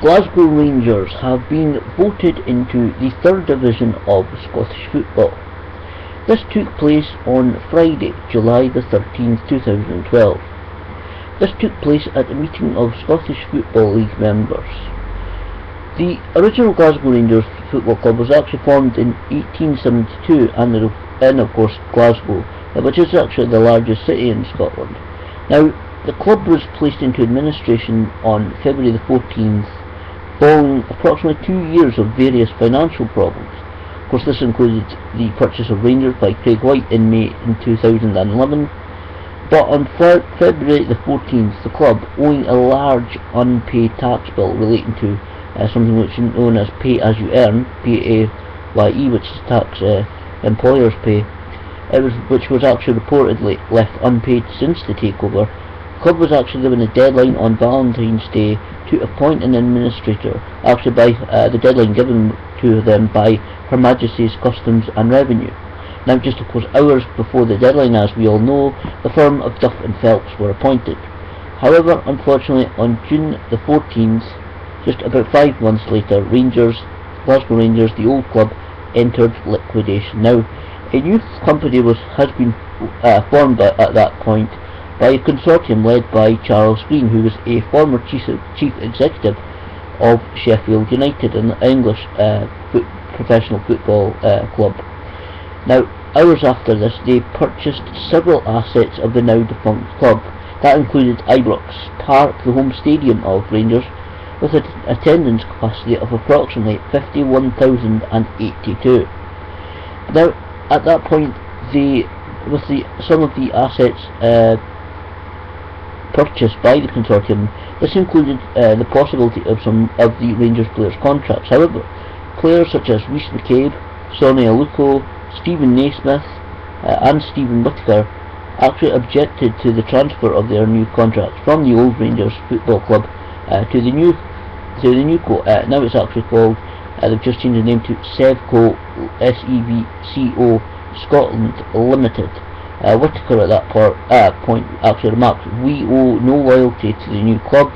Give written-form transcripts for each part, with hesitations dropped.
Glasgow Rangers have been voted into the third division of Scottish football. This took place on Friday, July the 13th, 2012. This took place at a meeting of Scottish Football League members. The original Glasgow Rangers Football Club was actually formed in 1872 and in, of course, Glasgow, which is actually the largest city in Scotland. Now, the club was placed into administration on February the 14th, following approximately 2 years of various financial problems. Of course, this included the purchase of Rangers by Craig White in May in 2011, but on February the 14th, the club, owing a large unpaid tax bill relating to something which is known as pay as you earn, PAYE, which is tax employers pay, which was actually reportedly left unpaid since the takeover. The club was actually given a deadline on Valentine's Day to appoint an administrator, actually by the deadline given to them by Her Majesty's Customs and Revenue. Now, just of course hours before the deadline, as we all know, the firm of Duff and Phelps were appointed. However, unfortunately, on June the 14th, just about 5 months later, Glasgow Rangers, the old club, entered liquidation. Now, a new company has been formed at that point by a consortium led by Charles Green, who was a former chief executive of Sheffield United, an English professional football club. Now, hours after this, they purchased several assets of the now defunct club. That included Ibrox Park, the home stadium of Rangers, with an attendance capacity of approximately 51,082. Now, at that point, some of the assets purchased by the consortium, this included the possibility of some of the Rangers players' contracts. However, players such as Rhys McCabe, Sonny Aluko, Stephen Naismith and Stephen Whittaker actually objected to the transfer of their new contracts from the old Rangers Football Club to the new now it's actually called, they've just changed the name to Sevco, SEVCO Scotland Limited. Whittaker at that point actually remarked, "We owe no loyalty to the new club.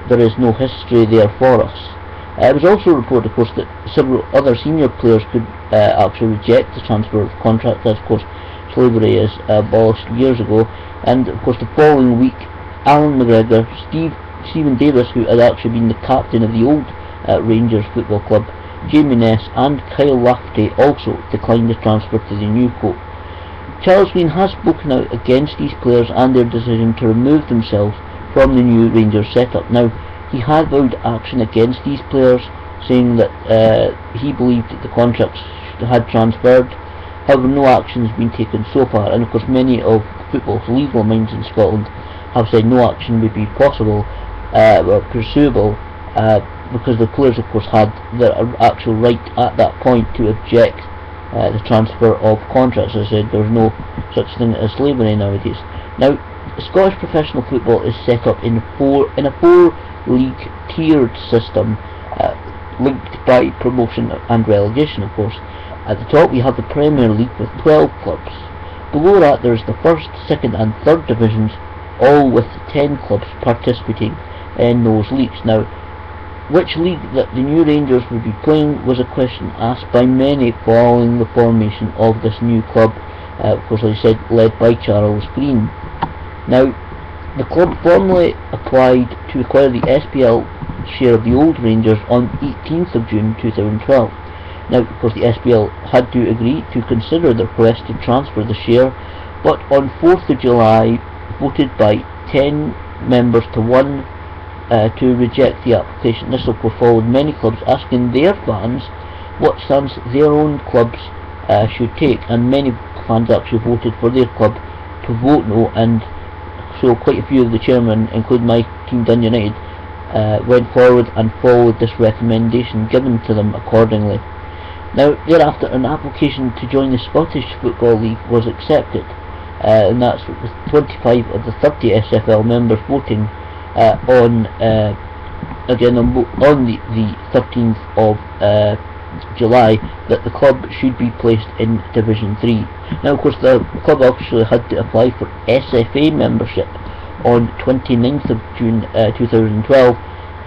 There is no history there for us." It was also reported, of course, that several other senior players could actually reject the transfer of contract, as of course slavery is abolished years ago. And of course, the following week, Alan McGregor, Stephen Davis, who had actually been the captain of the old Rangers Football Club, Jamie Ness and Kyle Lafferty also declined the transfer to the new club. Charles Green has spoken out against these players and their decision to remove themselves from the new Rangers setup. Now, he had vowed action against these players, saying that he believed that the contracts had transferred. However, no action has been taken so far, and of course many of football's legal minds in Scotland have said no action would be possible or pursuable, because the players of course had the actual right at that point to object the transfer of contracts. As I said, there's no such thing as slavery nowadays. Now, Scottish professional football is set up in a four-league tiered system, linked by promotion and relegation, of course. At the top we have the Premier League with 12 clubs. Below that there is the first, second and third divisions, all with 10 clubs participating in those leagues. Now, which league that the new Rangers would be playing was a question asked by many following the formation of this new club, of course, like I said, led by Charles Green. Now, the club formally applied to acquire the SPL share of the old Rangers on 18th of June 2012. Now, of course, the SPL had to agree to consider the request to transfer the share, but on 4th of July voted by 10 members to 1 to reject the application. This of course followed many clubs asking their fans what stance their own clubs should take, and many fans actually voted for their club to vote no, and so quite a few of the chairmen, including my team Dundee United, went forward and followed this recommendation given to them accordingly. Now, thereafter, an application to join the Scottish Football League was accepted, and that's with 25 of the 30 SFL members voting on the 13th of July that the club should be placed in Division 3. Now, of course, the club actually had to apply for SFA membership on 29th of June 2012,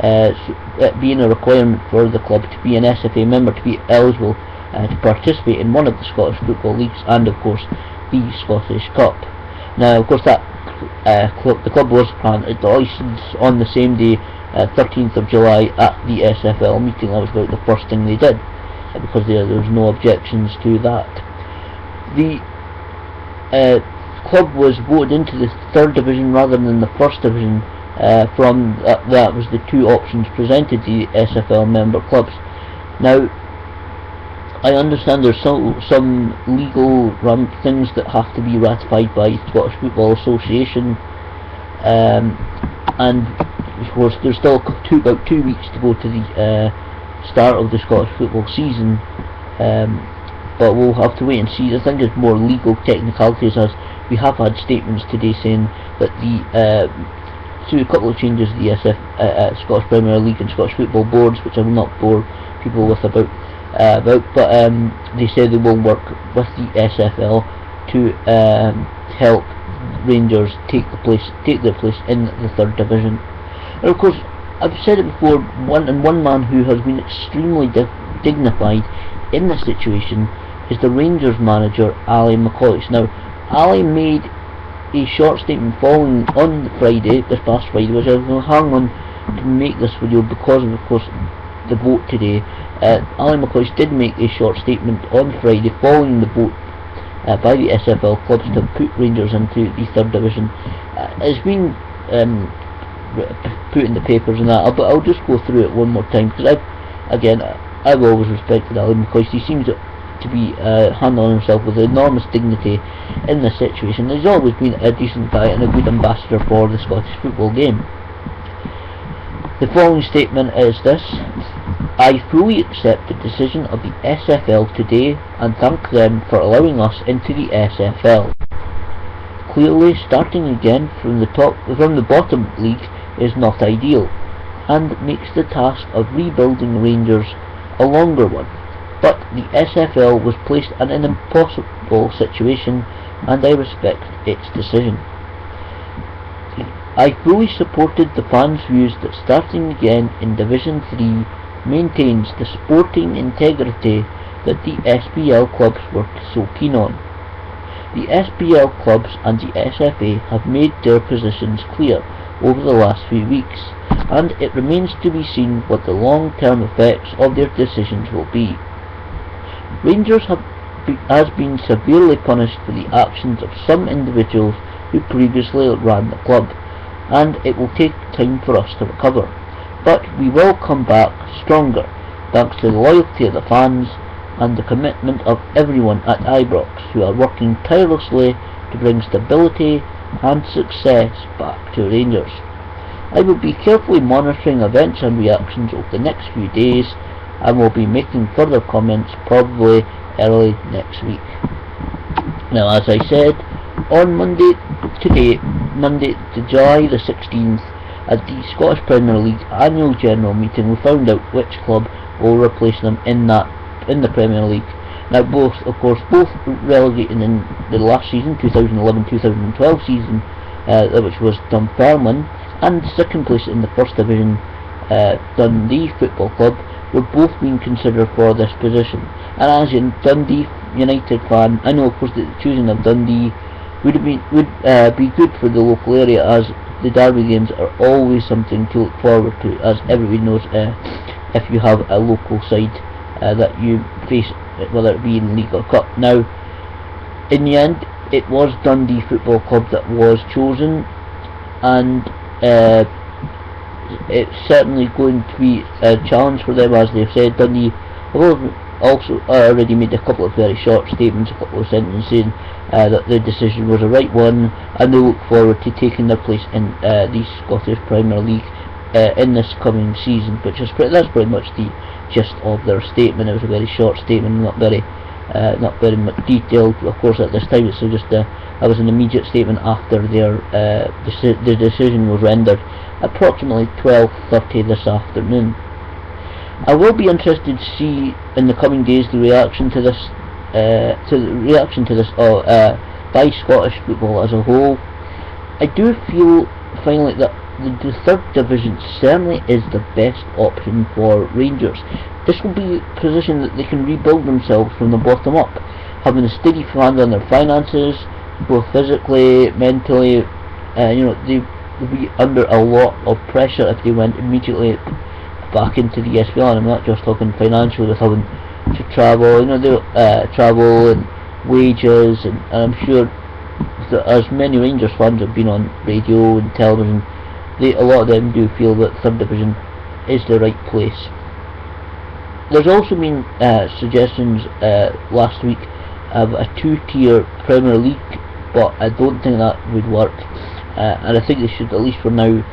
it being a requirement for the club to be an SFA member to be eligible to participate in one of the Scottish football leagues and of course the Scottish Cup. Now of course that the club was granted the licence on the same day, 13th of July, at the SFL meeting. That was about the first thing they did, because there was no objections to that. The club was voted into the third division rather than the first division. From that was the two options presented to the SFL member clubs. Now I understand there's some legal things that have to be ratified by the Scottish Football Association, and of course there's still about 2 weeks to go to the start of the Scottish football season, but we'll have to wait and see. I think there's more legal technicalities, as we have had statements today saying that through a couple of changes to the Scottish Premier League and Scottish Football Boards, which I will not bore people with about, but they say they will work with the SFL to help Rangers take their place in the third division. And of course, I've said it before, one man who has been extremely dignified in this situation is the Rangers manager, Ali McCoist. Now, Ali made a short statement following on this past Friday, which I will hang on to make this video because of course the vote today. Ali McCoist did make a short statement on Friday following the vote by the SFL clubs to put Rangers into the third division. It's been put in the papers and that, but I'll just go through it one more time, because I've always respected Ali McCoist. He seems to be handling himself with enormous dignity in this situation. He's always been a decent guy and a good ambassador for the Scottish football game. The following statement is this: I fully accept the decision of the SFL today and thank them for allowing us into the SFL. Clearly, starting again from the bottom league is not ideal, and makes the task of rebuilding Rangers a longer one. But the SFL was placed in an impossible situation, and I respect its decision. I fully supported the fans' views that starting again in Division 3 maintains the sporting integrity that the SPL clubs were so keen on. The SPL clubs and the SFA have made their positions clear over the last few weeks, and it remains to be seen what the long-term effects of their decisions will be. Rangers has been severely punished for the actions of some individuals who previously ran the club, and it will take time for us to recover. But we will come back stronger, thanks to the loyalty of the fans and the commitment of everyone at Ibrox, who are working tirelessly to bring stability and success back to Rangers. I will be carefully monitoring events and reactions over the next few days, and will be making further comments probably early next week. Now, as I said, on Monday, July the 16th, at the Scottish Premier League annual general meeting, we found out which club will replace them in the Premier League. Now, both relegated in the last season, 2011-2012 season, which was Dunfermline, and second place in the first division, Dundee Football Club, were both being considered for this position. And as a Dundee United fan, I know of course that the choosing of Dundee would be good for the local area, as the derby games are always something to look forward to, as everybody knows, if you have a local side that you face, whether it be in League or Cup. Now, in the end, it was Dundee Football Club that was chosen, and it's certainly going to be a challenge for them, as they've said. Dundee have also already made a couple of very short statements, a couple of sentences saying that the decision was the right one, and they look forward to taking their place in the Scottish Premier League in this coming season, that's pretty much the gist of their statement. It was a very short statement, not very much detailed. Of course, at this time, it's just that was an immediate statement after the decision was rendered, approximately 12:30 this afternoon. I will be interested to see in the coming days the reaction to this, by Scottish football as a whole. I do feel finally that the third division certainly is the best option for Rangers. This will be a position that they can rebuild themselves from the bottom up, having a steady hand on their finances, both physically, mentally. They'll be under a lot of pressure if they went immediately back into the SPL. And I'm not just talking financially with having to travel. They'll travel and wages, and I'm sure that as many Rangers fans have been on radio and television, a lot of them do feel that third division is the right place. There's also been suggestions last week of a two-tier Premier League, but I don't think that would work, and I think they should, at least for now,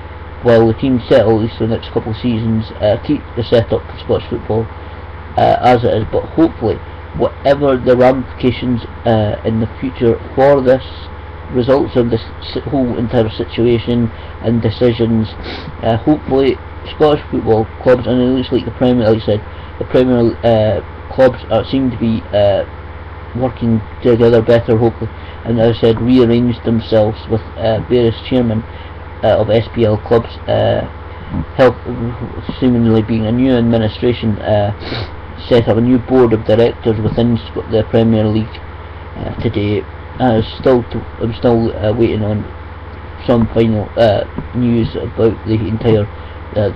while the team settle, at least for the next couple of seasons, keep the setup for Scottish football as it is, but hopefully whatever the ramifications in the future for this, results of this whole entire situation and decisions, hopefully Scottish football clubs, and it looks like the Premier, like I said, the Premier clubs seem to be working together better, hopefully, and as I said, rearranged themselves with various chairmen of SPL clubs, help seemingly being a new administration, set up a new board of directors within the Premier League today. I'm still waiting on some final news about the entire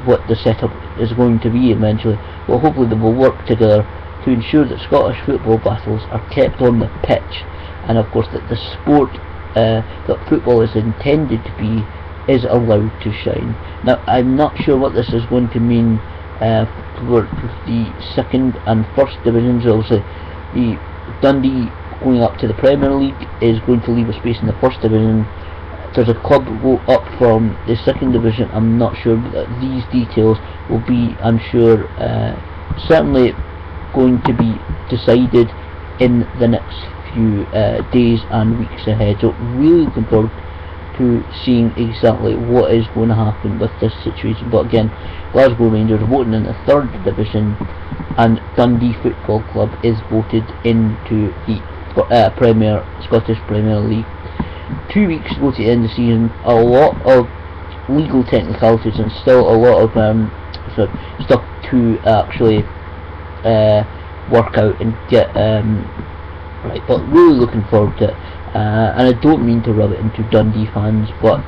what the setup is going to be eventually. Well, hopefully they will work together to ensure that Scottish football battles are kept on the pitch, and of course that the sport that football is intended to be is allowed to shine. Now, I'm not sure what this is going to mean for the second and first divisions. Obviously, the Dundee going up to the Premier League is going to leave a space in the first division. There's a club go up from the second division. I'm not sure, but these details will be, I'm sure, certainly going to be decided in the next few days and weeks ahead. So really looking forward to seeing exactly what is going to happen with this situation. But again, Glasgow Rangers voting in the third division, and Dundee Football Club is voted into the Scottish Premier League. 2 weeks ago to the end of the season, a lot of legal technicalities and still a lot of stuff to actually work out and get right, but really looking forward to it. And I don't mean to rub it into Dundee fans, but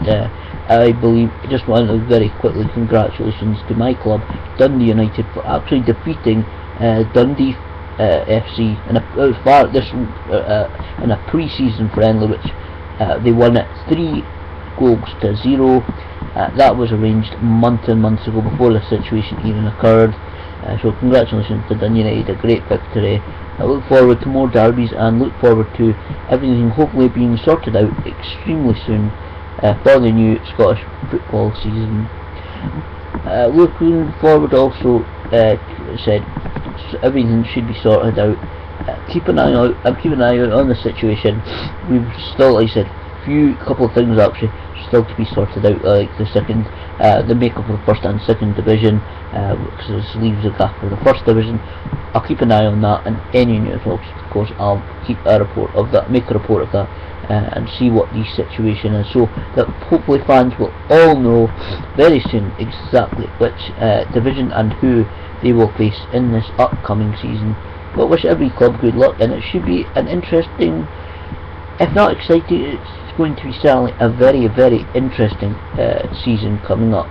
I believe, just want to very quickly congratulations to my club, Dundee United, for actually defeating Dundee FC in a pre-season friendly, which they won it 3-0. That was arranged months and months ago, before the situation even occurred. So congratulations to Dundee United, a great victory. I look forward to more derbies, and look forward to everything hopefully being sorted out extremely soon for the new Scottish football season. Looking forward also, said everything should be sorted out. Keep an eye out. I'm keeping an eye out on the situation. We've still, like I said, couple of things actually still to be sorted out, like the makeup of the first and second division, because this leaves the gap for the first division. I'll keep an eye on that, and any news, of course, I'll keep a report of that, make a report of that, and see what the situation is, so that hopefully fans will all know very soon exactly which division and who they will face in this upcoming season. But wish every club good luck, and it should be an interesting, if not exciting, it's going to be certainly a very, very interesting season coming up.